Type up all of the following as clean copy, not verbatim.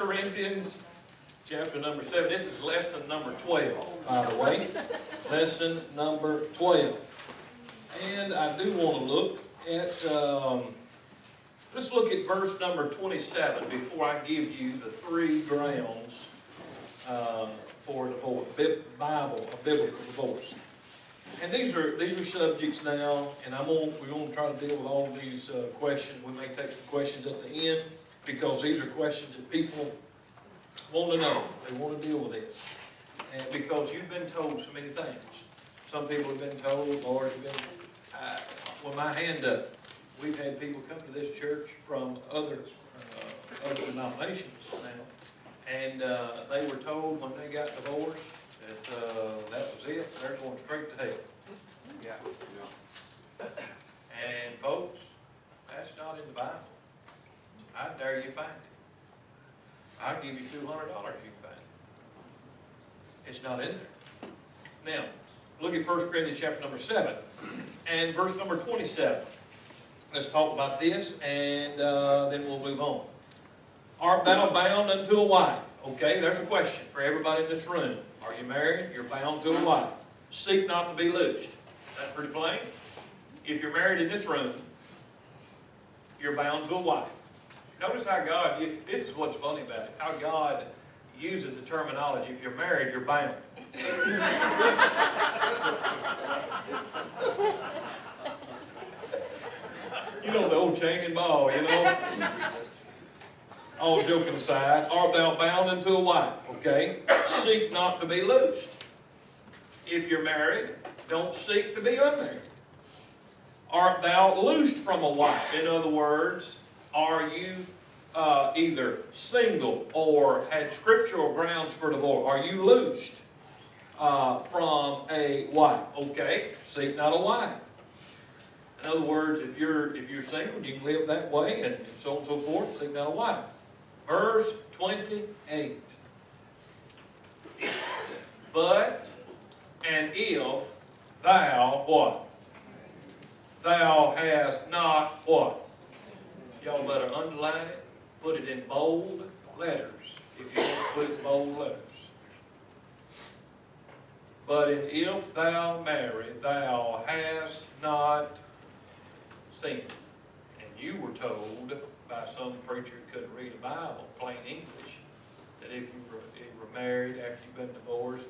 Corinthians, chapter number 7. This is lesson number 12, by the way. Lesson number 12. And I do want to look at, let's look at verse number 27 before I give you the three grounds for divorce, Bible, a biblical divorce. And these are subjects now, and we're going to try to deal with all of these questions. We may take some questions at the end, because these are questions that people want to know. They want to deal with this. And because you've been told so many things. Some people have been told, Lord, you've been, with my hand up, we've had people come to this church from other denominations now. And they were told when they got divorced that was it. They're going straight to hell. Yeah. And folks, that's not in the Bible. I dare you find it. I'll give you $200 if you can find it. It's not in there. Now, look at 1 Corinthians chapter number 7 and verse number 27. Let's talk about this, and then we'll move on. Art thou bound unto a wife? Okay, there's a question for everybody in this room. Are you married? You're bound to a wife. Seek not to be loosed. That's pretty plain. If you're married in this room, you're bound to a wife. Notice how God, this is what's funny about it, how God uses the terminology. If you're married, you're bound. You know the old chain and ball, you know? All joking aside, art thou bound unto a wife, okay? Seek not to be loosed. If you're married, don't seek to be unmarried. Art thou loosed from a wife? In other words, are you either single or had scriptural grounds for divorce? Are you loosed from a wife? Okay, seek not a wife. In other words, if you're single, you can live that way, and so on and so forth. Seek not a wife. Verse 28. But, and if thou, what? Thou hast not, what? Y'all better underline it. Put it in bold letters. If you don't put it in bold letters. But and if thou marry, thou hast not sinned. And you were told by some preacher who couldn't read a Bible, plain English, that if you were married after you've been divorced,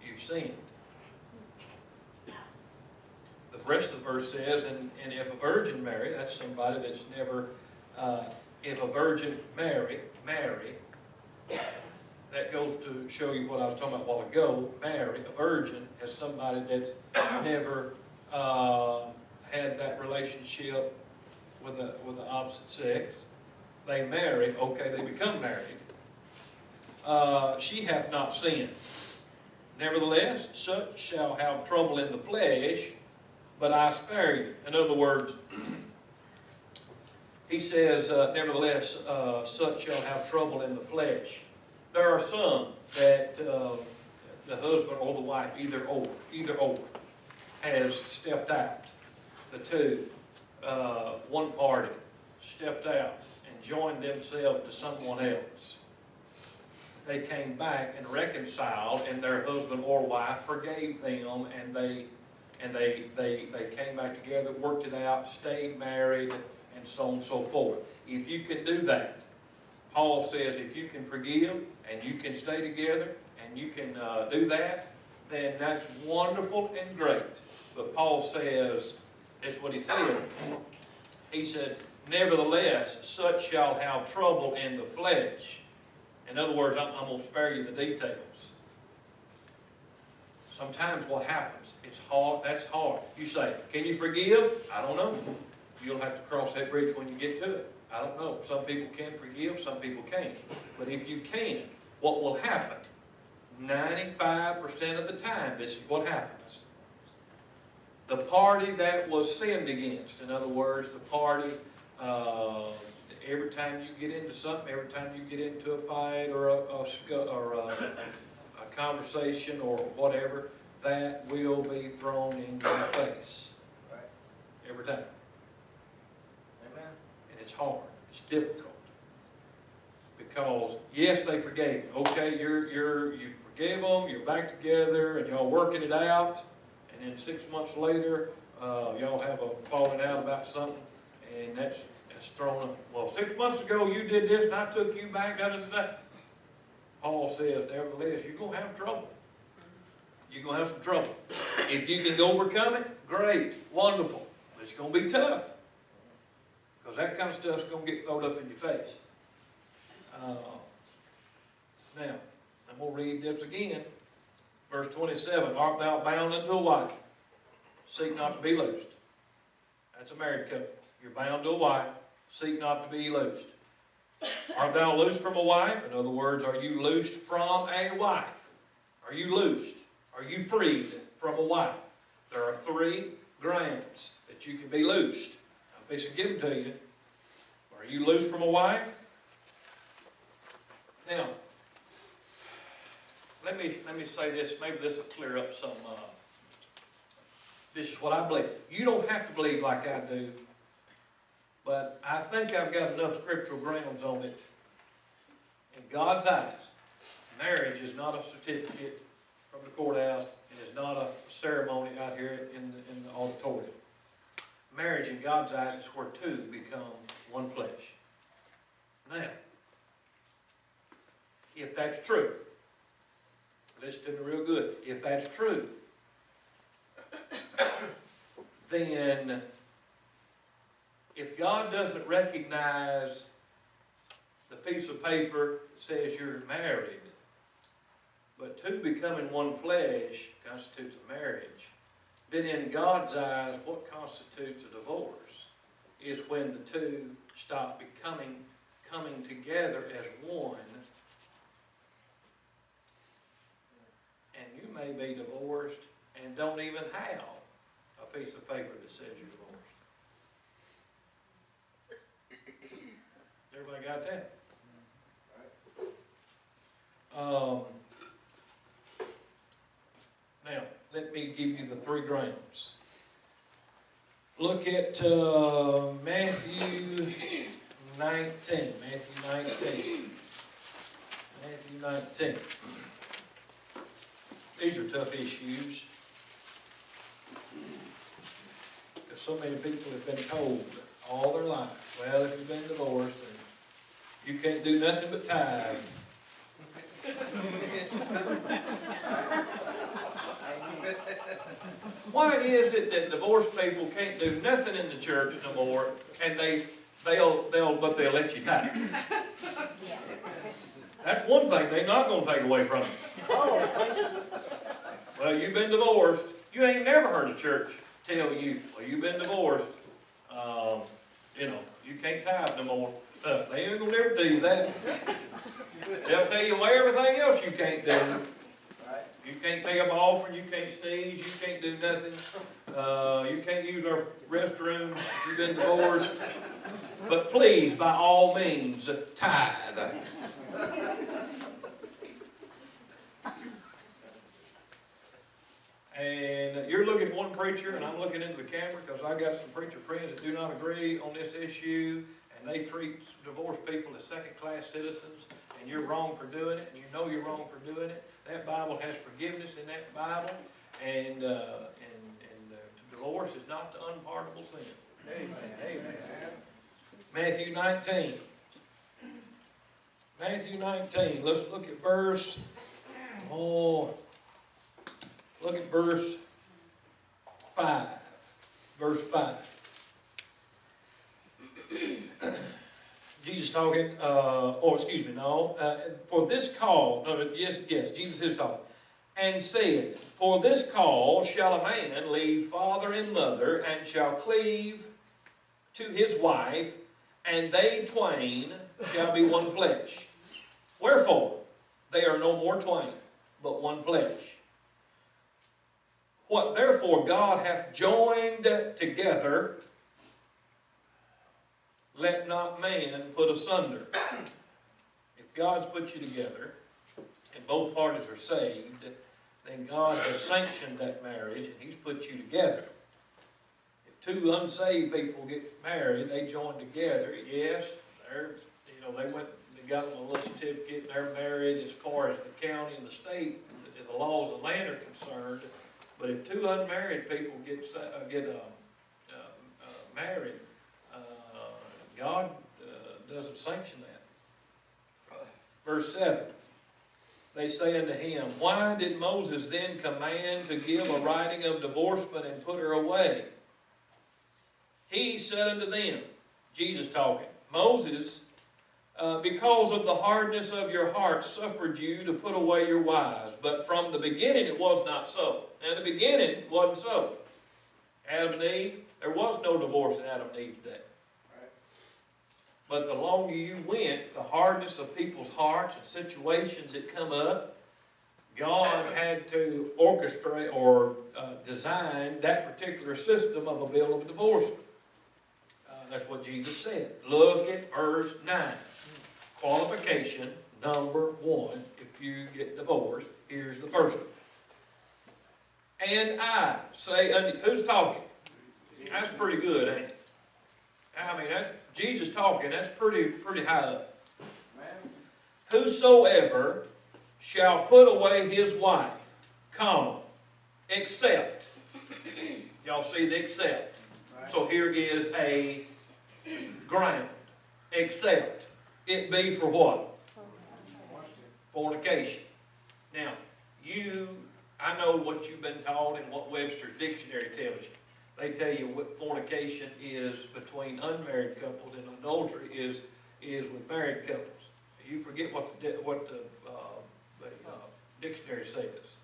you've sinned. The rest of the verse says, and if a virgin marry, that's somebody that's never, if a virgin marry, that goes to show you what I was talking about a while ago. Marry, a virgin, as somebody that's never had that relationship with the opposite sex. They marry, okay, they become married. She hath not sinned. Nevertheless, such shall have trouble in the flesh, but I spare you. In other words, he says, nevertheless, such shall have trouble in the flesh. There are some that the husband or the wife, either or, has stepped out. The two, one party stepped out and joined themselves to someone else. They came back and reconciled, and their husband or wife forgave them, and they came back together, worked it out, stayed married, and so on and so forth. If you can do that, Paul says, if you can forgive and you can stay together and you can do that, then that's wonderful and great. But Paul says, that's what he said. He said, nevertheless, such shall have trouble in the flesh. In other words, I'm going to spare you the details. Sometimes what happens, it's hard, that's hard. You say, can you forgive? I don't know. You'll have to cross that bridge when you get to it. I don't know. Some people can forgive, some people can't. But if you can, what will happen? 95% of the time, this is what happens. The party that was sinned against, in other words, the party, every time you get into something, every time you get into a fight or a conversation or whatever, that will be thrown in your face. Right. Every time. Amen. And it's hard. It's difficult. Because, yes, they forgave him. Okay, you forgave them, you're back together, and y'all working it out, and then 6 months later, y'all have a falling out about something, and that's thrown up. Well, 6 months ago you did this, and I took you back, da da da da. Paul says, nevertheless, you're going to have trouble. You're going to have some trouble. If you can overcome it, great, wonderful. But it's going to be tough. Because that kind of stuff's going to get thrown up in your face. Now, I'm going to read this again. Verse 27, art thou bound unto a wife? Seek not to be loosed. That's a married couple. You're bound to a wife. Seek not to be loosed. Art thou loosed from a wife? In other words, are you loosed from a wife? Are you loosed? Are you freed from a wife? There are 3 grounds that you can be loosed. I'm fixing to give them to you. Are you loosed from a wife? Now, let me say this. Maybe this will clear up some. This is what I believe. You don't have to believe like I do, but I think I've got enough scriptural grounds on it. In God's eyes, marriage is not a certificate from the courthouse. It is not a ceremony out here in the auditorium. Marriage in God's eyes is where 2 become one flesh. Now, if that's true, listen to me real good. If that's true, then if God doesn't recognize the piece of paper that says you're married, but 2 becoming one flesh constitutes a marriage, then in God's eyes, what constitutes a divorce is when the 2 stop coming together as one. And you may be divorced and don't even have a piece of paper that says you're divorced. Everybody got that? Now, let me give you the 3 grounds. Look at Matthew 19. Matthew 19. Matthew 19. These are tough issues. Because so many people have been told all their life, well, if you've been divorced, and you can't do nothing but tithe. Why is it that divorced people can't do nothing in the church no more, and they'll let you tithe? That's one thing they're not going to take away from you. Well, you've been divorced. You ain't never heard a church tell you, well, you've been divorced. You can't tithe no more. They ain't going to never tell you that. They'll tell you everything else you can't do. You can't take up an offering, you can't sneeze, you can't do nothing. You can't use our restrooms if you've been divorced. But please, by all means, tithe. And you're looking at one preacher, and I'm looking into the camera because I got some preacher friends that do not agree on this issue, and they treat divorced people as second-class citizens, and you're wrong for doing it, and you know you're wrong for doing it. That Bible has forgiveness in that Bible, and divorce is not the unpardonable sin. Amen. Amen. Matthew 19. Matthew 19. Let's look at verse. Look at verse 5. Verse 5. Jesus talking, for this call, Jesus is talking, and said, for this call shall a man leave father and mother, and shall cleave to his wife, and they twain shall be one flesh. Wherefore, they are no more twain, but one flesh. What therefore God hath joined together, let not man put asunder. If God's put you together, and both parties are saved, then God has sanctioned that marriage, and He's put you together. If 2 unsaved people get married, they join together. Yes, they went. and got them a little certificate, and they're married as far as the county and the state, the laws of the land are concerned. But if two unmarried people get married, God doesn't sanction that. Verse 7, they say unto him, why did Moses then command to give a writing of divorcement and put her away? He said unto them, Jesus talking, Moses, because of the hardness of your heart, suffered you to put away your wives. But from the beginning it was not so. In the beginning it wasn't so. Adam and Eve, there was no divorce in Adam and Eve's day. But the longer you went, the hardness of people's hearts and situations that come up, God had to orchestrate or design that particular system of a bill of divorcement. That's what Jesus said. Look at verse 9. Qualification number 1, if you get divorced, here's the first one. And I say unto, who's talking? That's pretty good, ain't it? I mean, that's Jesus talking. That's pretty high up. Whosoever shall put away his wife, comma, except. Y'all see the except. So here is a ground. Except it be for what? Fornication. Now, I know what you've been taught and what Webster's dictionary tells you. They tell you what fornication is between unmarried couples and adultery is with married couples. You forget what the dictionary says.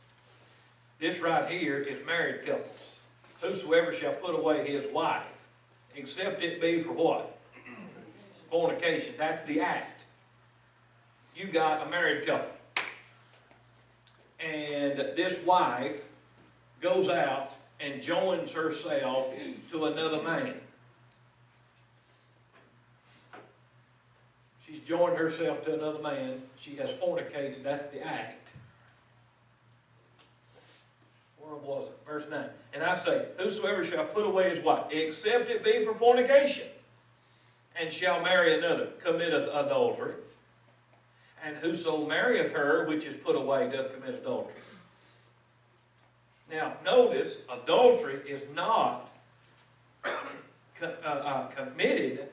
This right here is married couples. Whosoever shall put away his wife, except it be for what? Fornication. That's the act. You got a married couple. And this wife goes out and joins herself to another man. She's joined herself to another man. She has fornicated. That's the act. Where was it? Verse 9. And I say, whosoever shall put away his wife, except it be for fornication, and shall marry another, committeth adultery. And whoso marrieth her which is put away doth commit adultery. Now, notice, adultery is not committed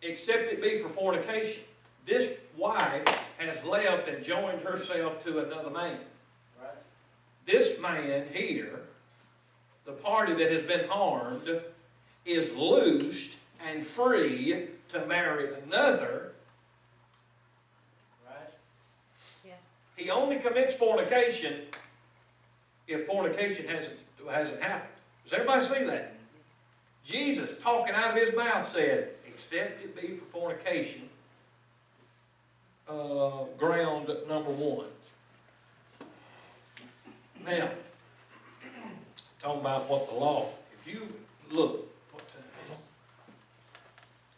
except it be for fornication. This wife has left and joined herself to another man. Right. This man here, the party that has been harmed, is loosed and free to marry another. Right? Yeah. He only commits fornication if fornication hasn't happened. Does everybody see that? Jesus, talking out of his mouth, said, except it be for fornication, ground number 1. Now, talking about what the law, if you look,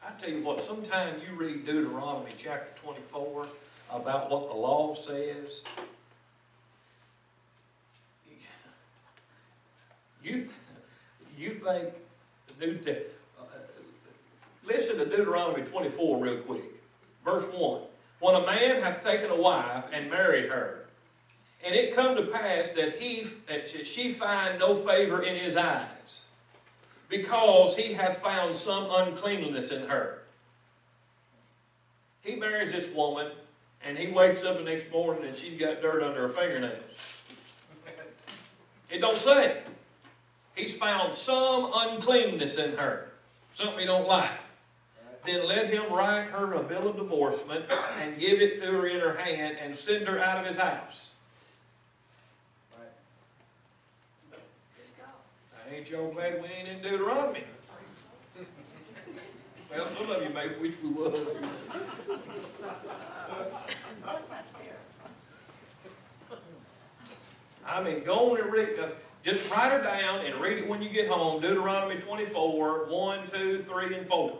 I tell you what, sometime you read Deuteronomy chapter 24 about what the law says. You think the New Testament. Listen to Deuteronomy 24 real quick. Verse 1. When a man hath taken a wife and married her, and it come to pass that she find no favor in his eyes, because he hath found some uncleanliness in her. He marries this woman, and he wakes up the next morning and she's got dirt under her fingernails. It don't say. He's found some uncleanness in her, something he don't like. Then let him write her a bill of divorcement and give it to her in her hand and send her out of his house. Right. Ain't y'all glad we ain't in Deuteronomy? Well, some of you may wish we would. I mean, go on and read. Just write her down and read it when you get home. Deuteronomy 24, 1, 2, 3, and 4.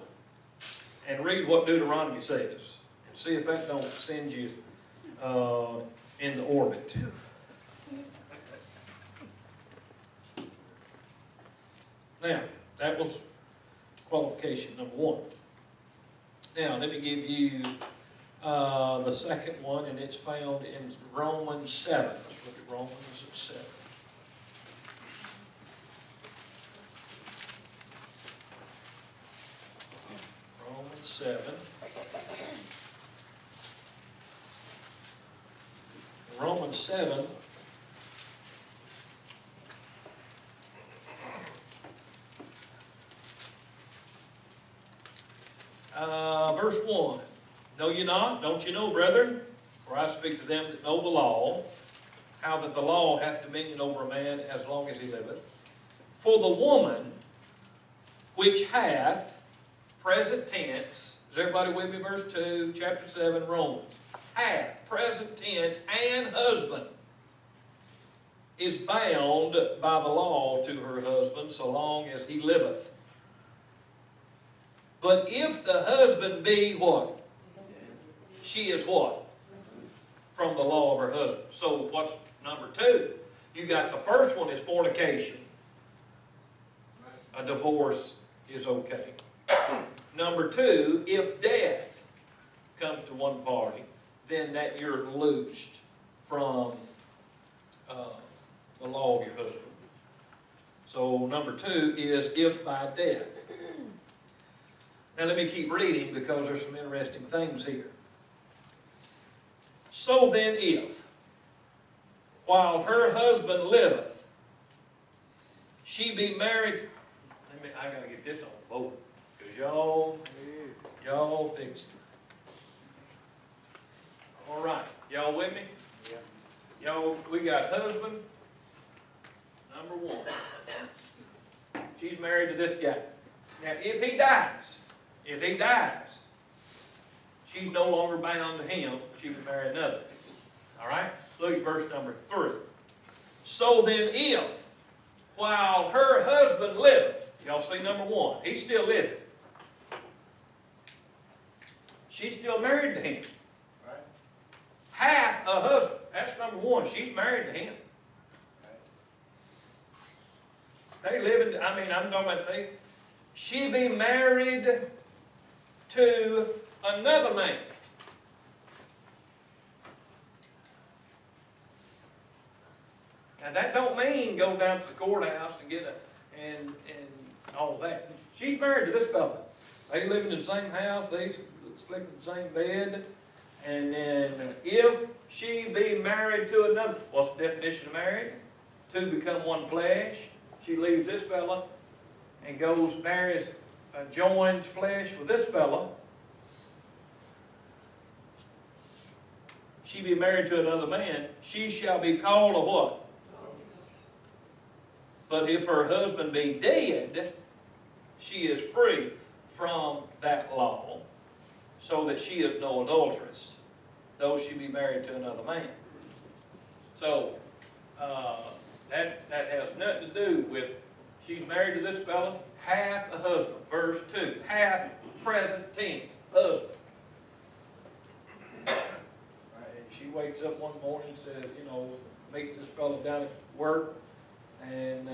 And read what Deuteronomy says. And see if that don't send you into orbit. Now, that was qualification number 1. Now, let me give you the second one, and it's found in Romans 7. Let's look at Romans 7. Romans 7. Romans 7. Verse 1. Know ye not, don't you know, brethren? For I speak to them that know the law, how that the law hath dominion over a man as long as he liveth. For the woman which hath, present tense, is everybody with me? Verse 2, chapter 7, Romans. Hath, present tense, and husband, is bound by the law to her husband so long as he liveth. But if the husband be what? She is what? From the law of her husband. So what's number 2? You got the first one is fornication. A divorce is okay. Number 2, if death comes to one party, then that you're loosed from the law of your husband. So number 2 is if by death. Now let me keep reading because there's some interesting things here. So then if, while her husband liveth, she be married, I gotta get this on the board, because y'all fixed it. All right, y'all with me? Yeah. Y'all, we got husband, number 1. She's married to this guy. Now if he dies, she's no longer bound to him. She can marry another. All right? Look at verse number 3. So then if, while her husband liveth, y'all see number 1, he's still living. She's still married to him. Right? Hath a husband. That's number 1. She's married to him. Right? They live in, I'm talking about she be married to another man. Now that don't mean go down to the courthouse and get and all that. She's married to this fella. They live in the same house. They sleep in the same bed. And then if she be married to another, what's the definition of married? Two become one flesh. She leaves this fella and goes marries, joins flesh with this fella. She be married to another man. She shall be called a what? But if her husband be dead, she is free from that law, so that she is no adulteress, though she be married to another man. So that has nothing to do with, she's married to this fella, hath a husband. Verse 2, hath present tense, husband. And she wakes up one morning and says, meets this fella down at work, and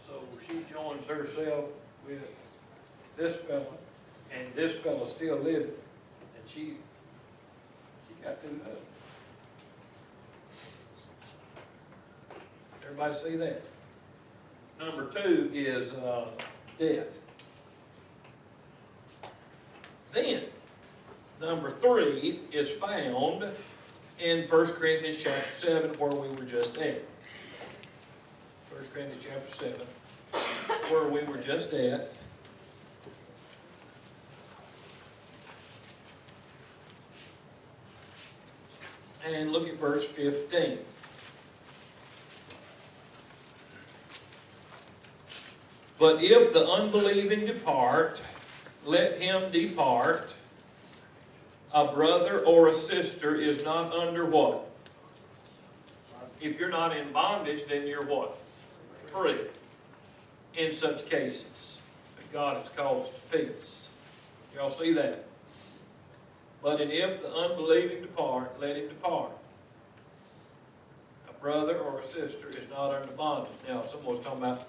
so she joins herself with this fella, and this fella's still living, and she got 2 husbands. Everybody see that? Number 2 is death. Then, number 3 is found in 1 Corinthians chapter 7, where we were just at. 1 Corinthians chapter 7, where we were just at. And look at verse 15. But if the unbelieving depart, let him depart. A brother or a sister is not under what? If you're not in bondage, then you're what? Free. In such cases, God has called us to peace. Y'all see that? But if the unbelieving depart, let him depart. A brother or a sister is not under bondage. Now, someone was talking about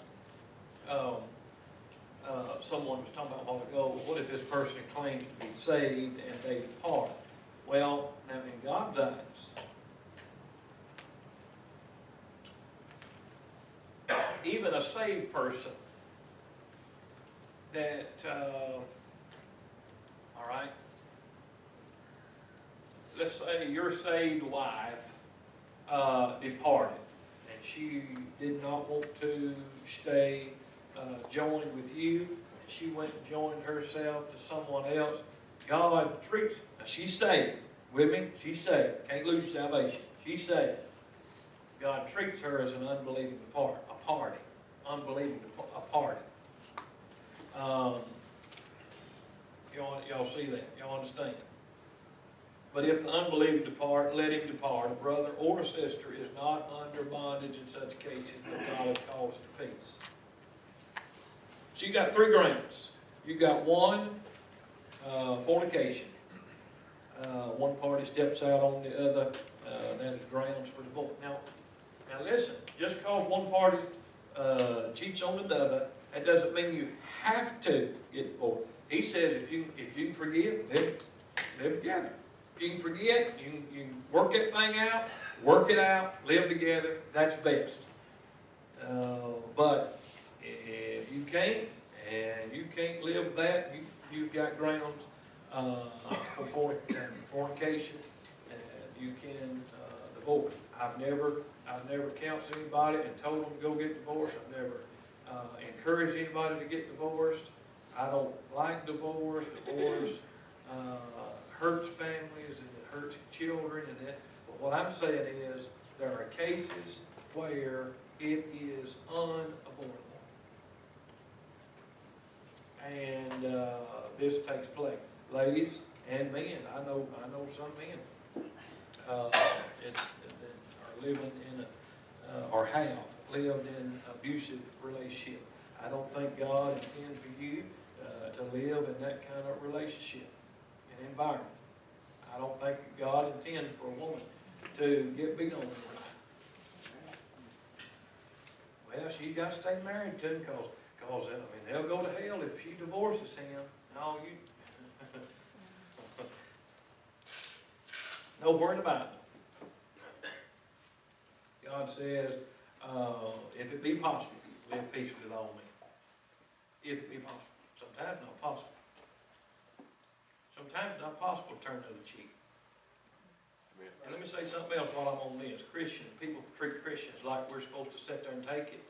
someone was talking about a while ago, what if this person claims to be saved and they depart? Well, now in God's eyes, even a saved person that, all right, let's say your saved wife departed, and she did not want to stay joined with you, and she went and joined herself to someone else. God treats, now she's saved, with me, she's saved, can't lose salvation, she's saved. God treats her as an unbelieving party. Y'all see that? Y'all understand? But if the unbelieving depart, let him depart. A brother or a sister is not under bondage in such cases, but God has called us to peace. So you got three grounds. You got one, fornication. One party steps out on the other. That is grounds for divorce. Now listen, just because one party cheats on the other, that doesn't mean you have to get divorced. He says if you can forgive, live together. If you can forget, you can work that thing out, work it out, live together, that's best. But if you can't, and you can't live with that, you've got grounds for fornication, and you can divorce. I've never counseled anybody and told them to go get divorced. I've never encouraged anybody to get divorced. I don't like divorce. Divorce hurts families and it hurts children. But what I'm saying is there are cases where it is unavoidable. And this takes place. Ladies and men, I know some men are living in or have lived in an abusive relationship. I don't think God intends for you to live in that kind of relationship and environment. I don't think God intends for a woman to get beat on every night. Well, she got to stay married to him because they'll go to hell if she divorces him. No, nowhere in the Bible. God says, if it be possible, live peacefully with all men. If it be possible. Sometimes not possible. Sometimes it's not possible to turn the other cheek. And let me say something else while I'm on this. People treat Christians like we're supposed to sit there and take it.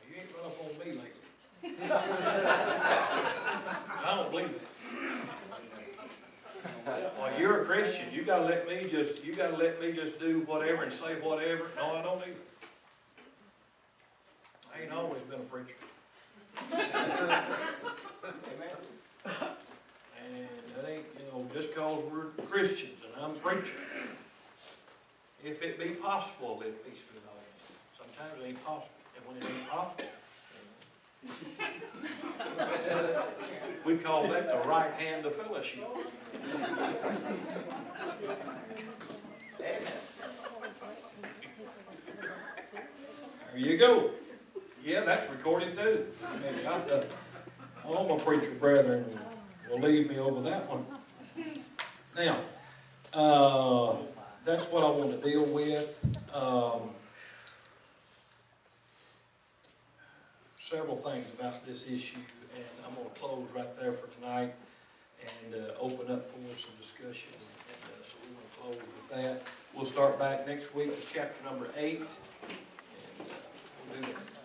You ain't run up on me lately. I don't believe that. Well, you're a Christian. You gotta let me just do whatever and say whatever. No, I don't either. I ain't always been a preacher. And that ain't, just because we're Christians and I'm a preacher. If it be possible, live peacefully with all men. Sometimes it ain't possible. And when it ain't possible, we call that the right hand of fellowship. There you go. Yeah, that's recorded too. All my preacher brethren will leave me over that one. Now, that's what I want to deal with. Several things about this issue, and I'm going to close right there for tonight and open up for some discussion. And so we're going to close with that. We'll start back next week with chapter number 8, and we'll do that.